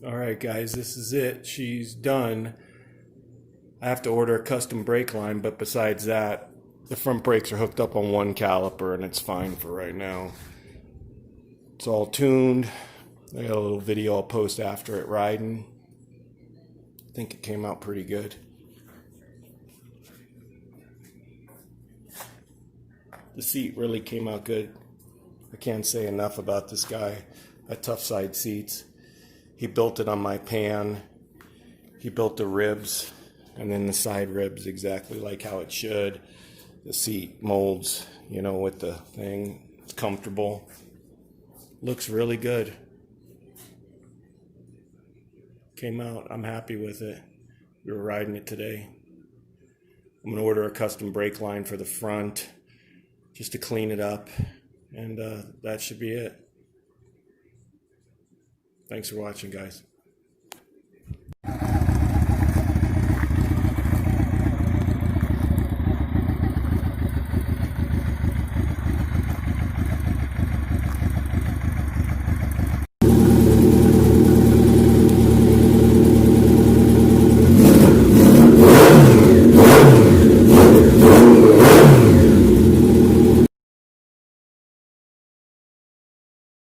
Alright guys, this is it. She's done. I have to order a custom brake line, but besides that, the front brakes are hooked up on one caliper and it's fine for right now. It's all tuned. I got a little video I'll post after it riding. I think it came out pretty good. The seat really came out good. I can't say enough about this guy. Tough side seats. He built it on my pan. He built the ribs and then the side ribs exactly like how it should. The seat molds, you know, with the thing. It's comfortable. Looks really good. Came out. I'm happy with it. We were riding it today. I'm going to order a custom brake line for the front just to clean it up. And that should be it. Thanks for watching, guys.